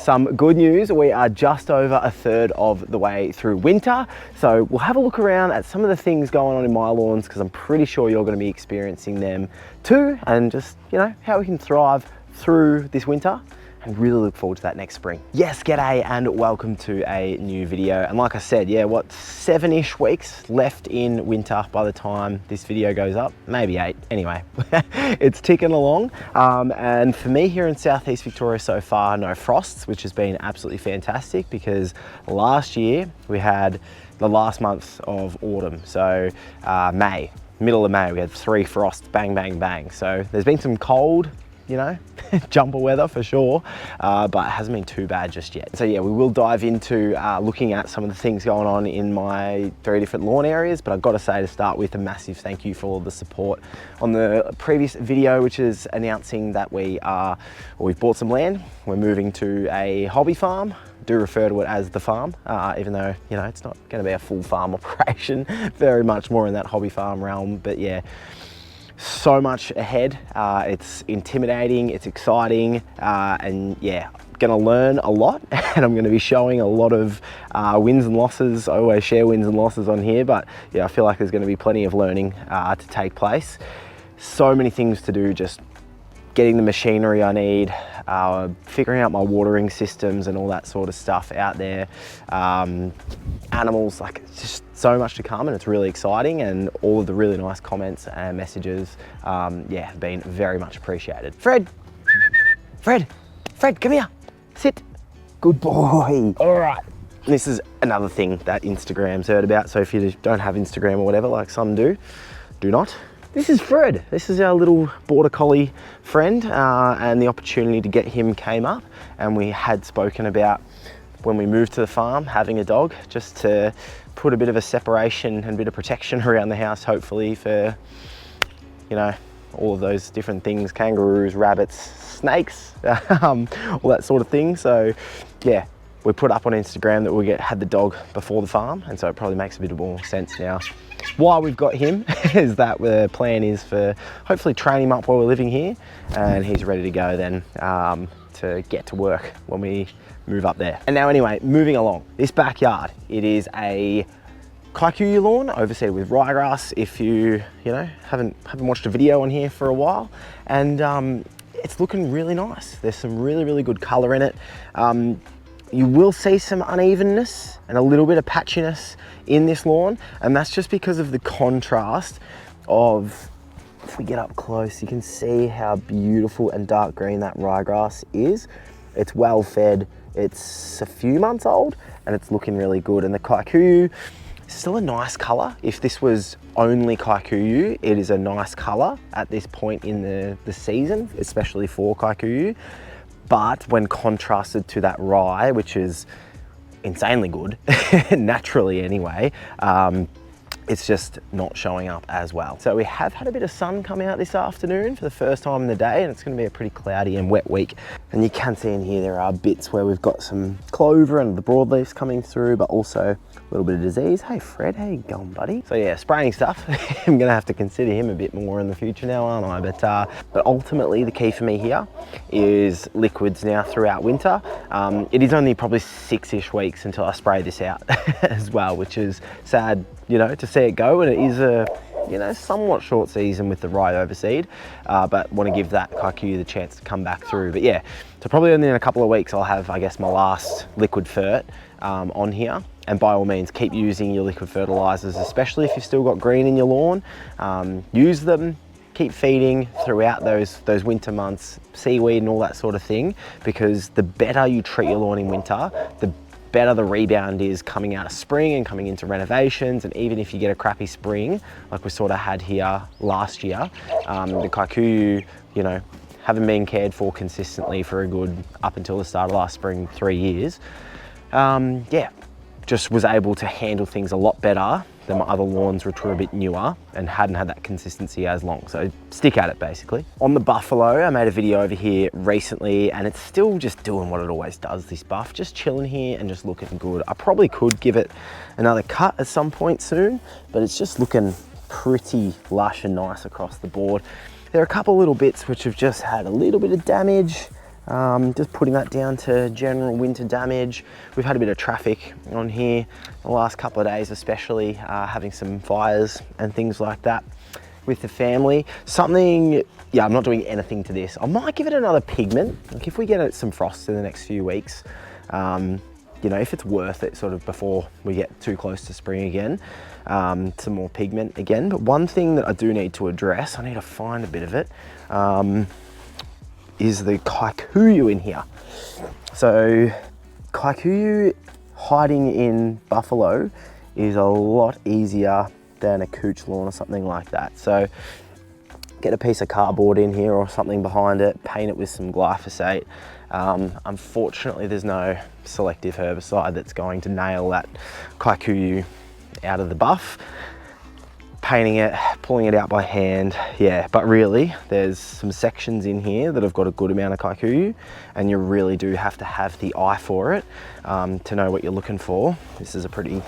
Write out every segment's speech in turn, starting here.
Some good news, we are just over a third of the way through winter. So we'll have a look around at some of the things going on in my lawns, because I'm pretty sure you're going to be experiencing them too, and just, you know, how we can thrive through this winter. And really look forward to that next spring. Yes, g'day and welcome to a new video. And like I said, yeah, what, 7-ish weeks left in winter by the time this video goes up, maybe 8. Anyway, it's ticking along. And for me here in Southeast Victoria so far, no frosts, which has been absolutely fantastic, because last year we had the last month of autumn. So May, middle of May, we had 3 frosts, bang, bang, bang. So there's been some cold, you know, jumper weather for sure, but it hasn't been too bad just yet. So yeah, we will dive into looking at some of the things going on in my 3 different lawn areas, but I've got to say, to start with, a massive thank you for all the support on the previous video, which is announcing that we've bought some land. We're moving to a hobby farm. Do refer to it as the farm, even though, you know, it's not going to be a full farm operation, very much more in that hobby farm realm. But yeah, so much ahead. It's intimidating, it's exciting, and yeah, gonna learn a lot, and I'm gonna be showing a lot of wins and losses. I always share wins and losses on here, but yeah, I feel like there's gonna be plenty of learning to take place. So many things to do, just getting the machinery I need, figuring out my watering systems and all that sort of stuff out there. Animals, like, it's just so much to come, and it's really exciting, and all of the really nice comments and messages, yeah, have been very much appreciated. Fred, come here, sit, good boy. All right. This is another thing that Instagram's heard about, so if you don't have Instagram or whatever, like some do not. This is Fred. This is our little border collie friend, and the opportunity to get him came up, and we had spoken about, when we moved to the farm, having a dog, just to put a bit of a separation and a bit of protection around the house, hopefully, for, you know, all of those different things, kangaroos, rabbits, snakes, all that sort of thing. So yeah, we put up on Instagram that we had the dog before the farm, and so it probably makes a bit more sense now. Why we've got him is that the plan is for hopefully train him up while we're living here, and he's ready to go then to get to work when we move up there. And now anyway, moving along, this backyard, it is a kikuyu lawn overseeded with ryegrass, if you know, haven't watched a video on here for a while, and it's looking really nice. There's some really good color in it. You will see some unevenness and a little bit of patchiness in this lawn, and that's just because of the contrast of, if we get up close, you can see how beautiful and dark green that ryegrass is. It's well fed, it's a few months old, and it's looking really good. And the kikuyu is still a nice color. If this was only kikuyu, it is a nice color at this point in the season, especially for kikuyu. But when contrasted to that rye, which is insanely good, naturally anyway, it's just not showing up as well. So we have had a bit of sun come out this afternoon for the first time in the day, and it's going to be a pretty cloudy and wet week. And you can see in here there are bits where we've got some clover and the broadleafs coming through, but also a little bit of disease. Hey Fred, how you going, buddy? So yeah, spraying stuff. I'm going to have to consider him a bit more in the future now, aren't I? But ultimately the key for me here is liquids now throughout winter. It is only probably 6-ish weeks until I spray this out as well, which is sad, you know, to see it go. And it is a, you know, somewhat short season with the rye overseed, but want to give that kikuyu the chance to come back through. But yeah, so probably only in a couple of weeks I'll have, I guess, my last liquid fert on here. And by all means, keep using your liquid fertilizers, especially if you've still got green in your lawn. Use them, keep feeding throughout those winter months, seaweed and all that sort of thing, because the better you treat your lawn in winter, the better the rebound is coming out of spring and coming into renovations. And even if you get a crappy spring, like we sort of had here last year, the kikuyu, you know, having been cared for consistently for a good, up until the start of last spring, 3 years, yeah, just was able to handle things a lot better than my other lawns, which were a bit newer and hadn't had that consistency as long. So stick at it, basically. On the buffalo, I made a video over here recently, and it's still just doing what it always does, this buff, just chilling here and just looking good. I probably could give it another cut at some point soon, but it's just looking pretty lush and nice across the board. There are a couple little bits which have just had a little bit of damage. Just putting that down to general winter damage. We've had a bit of traffic on here the last couple of days, especially having some fires and things like that with the family. Yeah, I'm not doing anything to this. I might give it another pigment. Like if we get some frost in the next few weeks, you know, if it's worth it sort of before we get too close to spring again, some more pigment again. But one thing that I do need to address, I need to find a bit of it, is the kikuyu in here. So kikuyu hiding in buffalo is a lot easier than a cooch lawn or something like that. So get a piece of cardboard in here or something behind it, paint it with some glyphosate. Unfortunately, there's no selective herbicide that's going to nail that kikuyu out of the buff. Painting it, pulling it out by hand, yeah, but really there's some sections in here that have got a good amount of kikuyu, and you really do have to have the eye for it to know what you're looking for. This is a pretty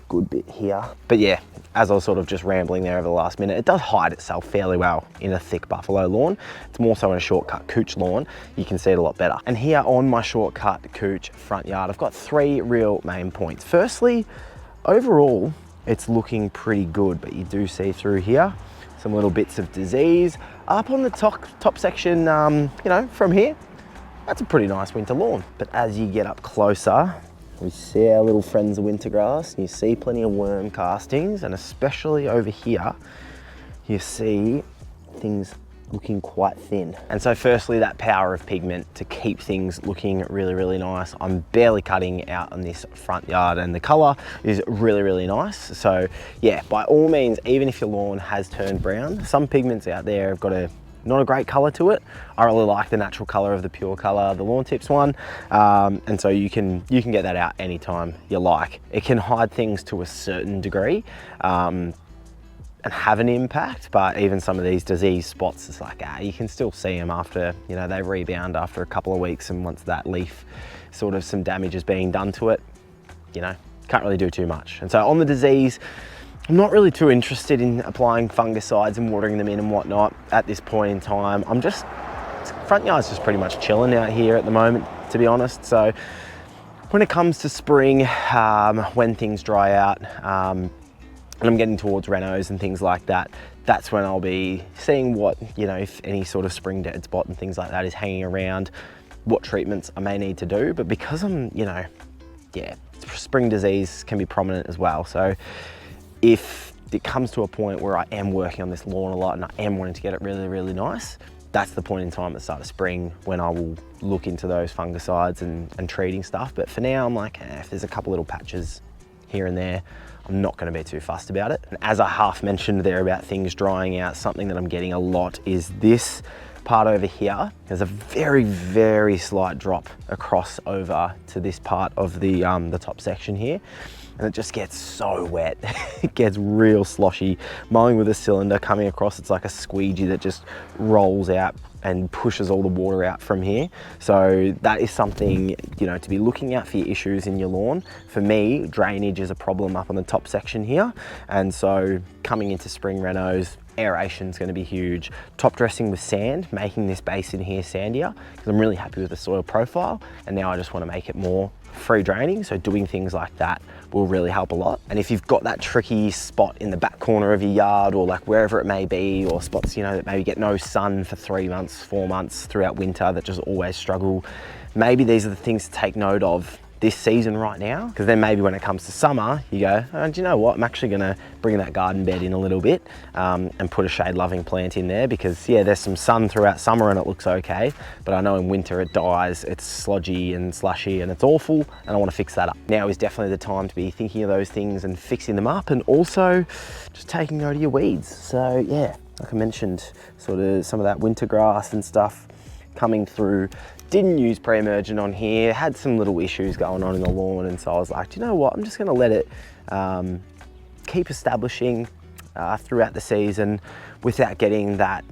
good bit here. But yeah, as I was sort of just rambling there over the last minute, it does hide itself fairly well in a thick buffalo lawn. It's more so in a shortcut cooch lawn, you can see it a lot better. And here on my shortcut cooch front yard, I've got 3 real main points. Firstly, overall, it's looking pretty good, but you do see through here some little bits of disease. Up on the top section, you know, from here, that's a pretty nice winter lawn. But as you get up closer, we see our little friends of wintergrass, and you see plenty of worm castings, and especially over here, you see things looking quite thin. And so firstly, that power of pigment to keep things looking really, really nice. I'm barely cutting out on this front yard, and the color is really, really nice. So yeah, by all means, even if your lawn has turned brown, some pigments out there have got not a great color to it. I really like the natural color of the Pure Color, the Lawn Tips one. And so you can get that out anytime you like. It can hide things to a certain degree and have an impact, but even some of these disease spots, it's like, you can still see them after, you know, they rebound after a couple of weeks, and once that leaf, sort of some damage is being done to it, you know, can't really do too much. And so on the disease, I'm not really too interested in applying fungicides and watering them in and whatnot at this point in time. Front yard's just pretty much chilling out here at the moment, to be honest. So when it comes to spring, when things dry out, and I'm getting towards renos and things like that, that's when I'll be seeing what, you know, if any sort of spring dead spot and things like that is hanging around, what treatments I may need to do. But because I'm, you know, yeah, spring disease can be prominent as well. So if it comes to a point where I am working on this lawn a lot and I am wanting to get it really, really nice, that's the point in time at the start of spring when I will look into those fungicides and treating stuff. But for now, I'm like, if there's a couple little patches here and there, I'm not going to be too fussed about it. And as I half mentioned there about things drying out, something that I'm getting a lot is this part over here. There's a very, very slight drop across over to this part of the top section here. And it just gets so wet. It gets real sloshy. Mowing with a cylinder coming across, it's like a squeegee that just rolls out and pushes all the water out from here. So that is something, you know, to be looking out for your issues in your lawn. For me, drainage is a problem up on the top section here. And so coming into spring renos, aeration is going to be huge. Top dressing with sand, making this basin here sandier, because I'm really happy with the soil profile. And now I just want to make it more free draining. So doing things like that will really help a lot. And if you've got that tricky spot in the back corner of your yard, or like wherever it may be, or spots, you know, that maybe get no sun for 3 months, 4 months throughout winter that just always struggle, maybe these are the things to take note of this season right now, because then maybe when it comes to summer, you go, oh, do you know what? I'm actually gonna bring that garden bed in a little bit and put a shade loving plant in there, because yeah, there's some sun throughout summer and it looks okay, but I know in winter it dies, it's sludgy and slushy and it's awful, and I wanna fix that up. Now is definitely the time to be thinking of those things and fixing them up, and also just taking note of your weeds. So yeah, like I mentioned, sort of some of that winter grass and stuff coming through. Didn't use pre-emergent on here, had some little issues going on in the lawn, and so I was like, do you know what, I'm just gonna let it keep establishing throughout the season without getting that,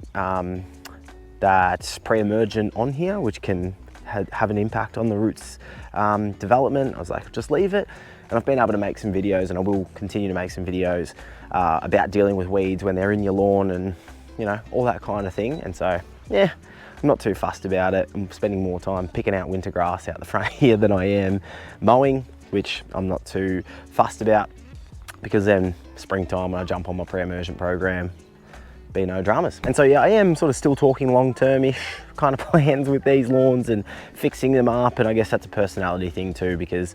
that pre-emergent on here, which can have an impact on the roots development. I was like, just leave it. And I've been able to make some videos, and I will continue to make some videos about dealing with weeds when they're in your lawn and, you know, all that kind of thing. And so, yeah, not too fussed about it. I'm spending more time picking out winter grass out the front here than I am mowing, which I'm not too fussed about, because then springtime when I jump on my pre-emergent program, be no dramas. And so yeah, I am sort of still talking long-term-ish kind of plans with these lawns and fixing them up, and I guess that's a personality thing too, because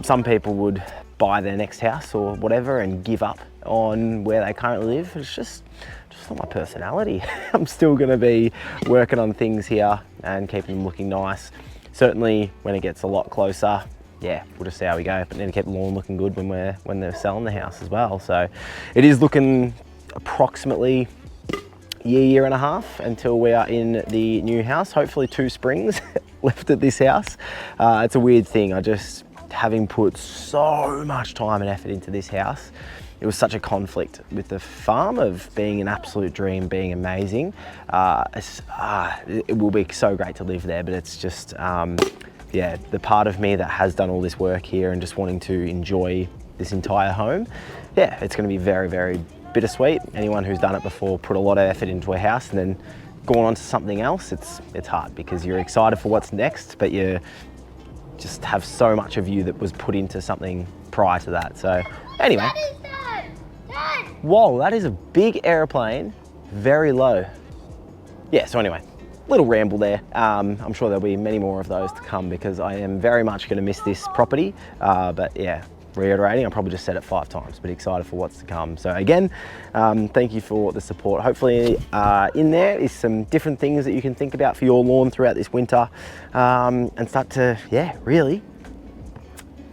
some people would buy their next house or whatever and give up on where they currently live. It's just not my personality. I'm still gonna be working on things here and keeping them looking nice. Certainly when it gets a lot closer, yeah, we'll just see how we go, but then to keep the lawn looking good when they're selling the house as well. So it is looking approximately year and a half until we are in the new house. Hopefully 2 springs left at this house. It's a weird thing. Having put so much time and effort into this house, it was such a conflict with the farm of being an absolute dream, being amazing. It will be so great to live there, but it's just, yeah, the part of me that has done all this work here and just wanting to enjoy this entire home, yeah, it's gonna be very, very bittersweet. Anyone who's done it before, put a lot of effort into a house and then gone on to something else, it's hard, because you're excited for what's next, but you just have so much of you that was put into something prior to that. So anyway, Dad. Whoa, that is a big airplane, very low. Yeah, so anyway, little ramble there. I'm sure there'll be many more of those to come, because I am very much going to miss this property, but yeah, reiterating, I probably just said it 5 times, but excited for what's to come. So again, thank you for the support. Hopefully in there is some different things that you can think about for your lawn throughout this winter, and start to, yeah, really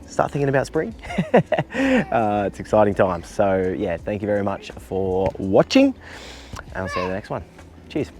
start thinking about spring. It's exciting times. So yeah, thank you very much for watching, and I'll see you in the next one. Cheers.